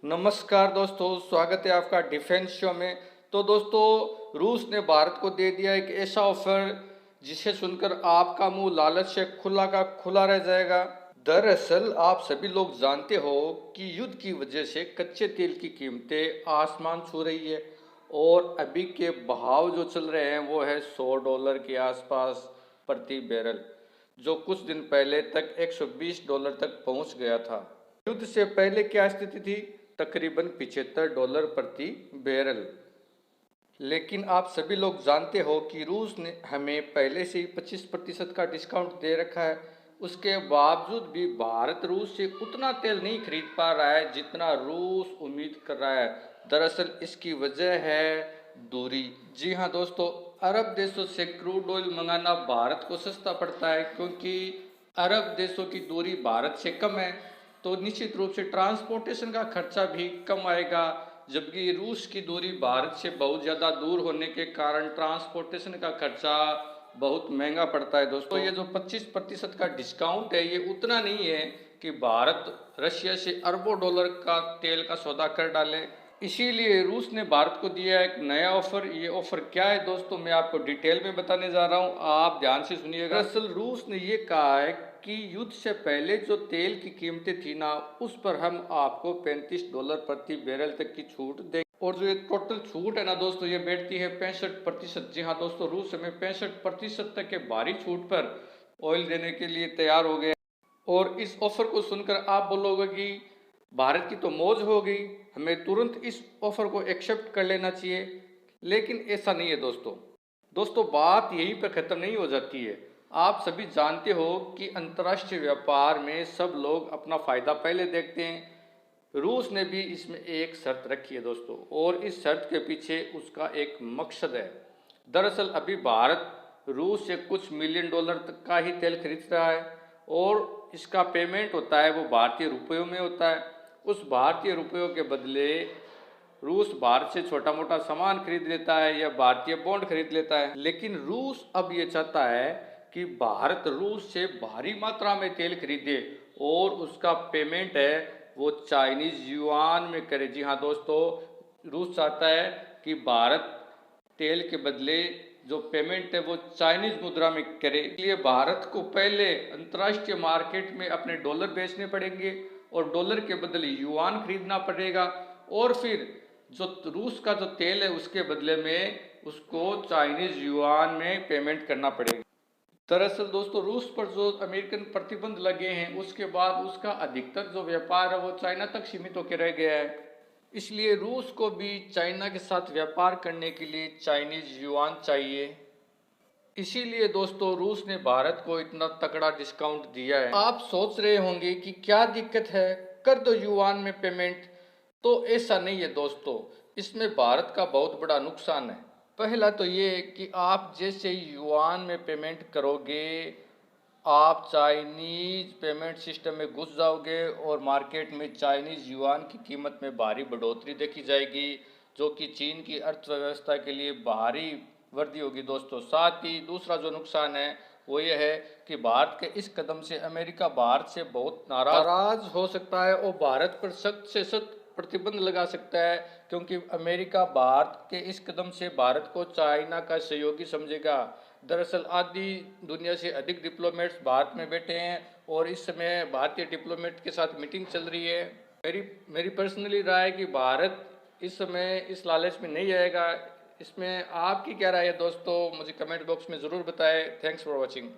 नमस्कार दोस्तों, स्वागत है आपका डिफेंस शो में। तो दोस्तों, रूस ने भारत को दे दिया एक ऐसा ऑफर जिसे सुनकर आपका मुंह लालच से खुला का खुला रह जाएगा। दरअसल आप सभी लोग जानते हो कि युद्ध की वजह से कच्चे तेल की कीमतें आसमान छू रही है और अभी के भाव जो चल रहे हैं वो है $100 के आसपास प्रति बैरल, जो कुछ दिन पहले तक $120 तक पहुंच गया था। युद्ध से पहले क्या स्थिति थी? तकरीबन $75 प्रति बैरल। लेकिन आप सभी लोग जानते हो कि रूस ने हमें पहले से ही 25% का डिस्काउंट दे रखा है। उसके बावजूद भी भारत रूस से उतना तेल नहीं खरीद पा रहा है जितना रूस उम्मीद कर रहा है। दरअसल इसकी वजह है दूरी। जी हाँ दोस्तों, अरब देशों से क्रूड ऑयल मंगाना भारत को सस्ता पड़ता है क्योंकि अरब देशों की दूरी भारत से कम है, तो निश्चित रूप से ट्रांसपोर्टेशन का खर्चा भी कम आएगा। जबकि रूस की दूरी भारत से बहुत ज़्यादा दूर होने के कारण ट्रांसपोर्टेशन का खर्चा बहुत महंगा पड़ता है। दोस्तों, ये जो 25% का डिस्काउंट है ये उतना नहीं है कि भारत रशिया से अरबों डॉलर का तेल का सौदा कर डाले। इसीलिए रूस ने भारत को दिया एक नया ऑफर। ये ऑफर क्या है दोस्तों, मैं आपको डिटेल में बताने जा रहा हूँ, आप ध्यान से सुनिएगा। दरअसल रूस ने ये कहा है कि युद्ध से पहले जो तेल की कीमतें थी ना, उस पर हम आपको $35 प्रति बैरल तक की छूट देंगे। और जो ये टोटल छूट है ना दोस्तों, ये बैठती है 65%। जी हाँ दोस्तों, रूस हमें 65% तक के भारी छूट पर ऑयल देने के लिए तैयार हो गए। और इस ऑफर को सुनकर आप बोलोगे कि भारत की तो मौज हो गई, हमें तुरंत इस ऑफर को एक्सेप्ट कर लेना चाहिए। लेकिन ऐसा नहीं है दोस्तों। दोस्तों, बात यहीं पर ख़त्म नहीं हो जाती है। आप सभी जानते हो कि अंतर्राष्ट्रीय व्यापार में सब लोग अपना फ़ायदा पहले देखते हैं। रूस ने भी इसमें एक शर्त रखी है दोस्तों, और इस शर्त के पीछे उसका एक मकसद है। दरअसल अभी भारत रूस से कुछ मिलियन डॉलर तक का ही तेल खरीद रहा है और इसका पेमेंट होता है वो भारतीय रुपयों में होता है। उस भारतीय रुपयों के बदले रूस भारत से छोटा मोटा सामान खरीद लेता है या भारतीय बॉन्ड खरीद लेता है। लेकिन रूस अब ये चाहता है कि भारत रूस से भारी मात्रा में तेल खरीदे और उसका पेमेंट है वो चाइनीज युआन में करे। जी हाँ दोस्तों, रूस चाहता है कि भारत तेल के बदले जो पेमेंट है वो चाइनीज मुद्रा में करे। इसलिए भारत को पहले अंतर्राष्ट्रीय मार्केट में अपने डॉलर बेचने पड़ेंगे और डॉलर के बदले युआन खरीदना पड़ेगा, और फिर जो रूस का जो तेल है उसके बदले में उसको चाइनीज युआन में पेमेंट करना पड़ेगा। दरअसल दोस्तों, रूस पर जो अमेरिकन प्रतिबंध लगे हैं उसके बाद उसका अधिकतर जो व्यापार है वो चाइना तक सीमित होकर रह गया है। इसलिए रूस को भी चाइना के साथ व्यापार करने के लिए चाइनीज युआन चाहिए। इसीलिए दोस्तों, रूस ने भारत को इतना तगड़ा डिस्काउंट दिया है। आप सोच रहे होंगे कि क्या दिक्कत है, कर दो युआन में पेमेंट। तो ऐसा नहीं है दोस्तों, इसमें भारत का बहुत बड़ा नुकसान है। पहला तो ये कि आप जैसे ही युआन में पेमेंट करोगे, आप चाइनीज पेमेंट सिस्टम में घुस जाओगे और मार्केट में चाइनीज युआन की कीमत में भारी बढ़ोतरी देखी जाएगी, जो कि चीन की अर्थव्यवस्था के लिए भारी वृद्धि होगी दोस्तों। साथ ही दूसरा जो नुकसान है वो ये है कि भारत के इस कदम से अमेरिका भारत से बहुत नाराज हो सकता है और भारत पर सख्त से सख्त प्रतिबंध लगा सकता है, क्योंकि अमेरिका भारत के इस कदम से भारत को चाइना का सहयोगी समझेगा। दरअसल आधी दुनिया से अधिक डिप्लोमेट्स भारत में बैठे हैं और इस समय भारतीय डिप्लोमेट के साथ मीटिंग चल रही है। मेरी पर्सनली राय है कि भारत इस समय इस लालच में नहीं आएगा। इसमें आपकी क्या राय है दोस्तों, मुझे कमेंट बॉक्स में ज़रूर बताएं। Thanks for watching.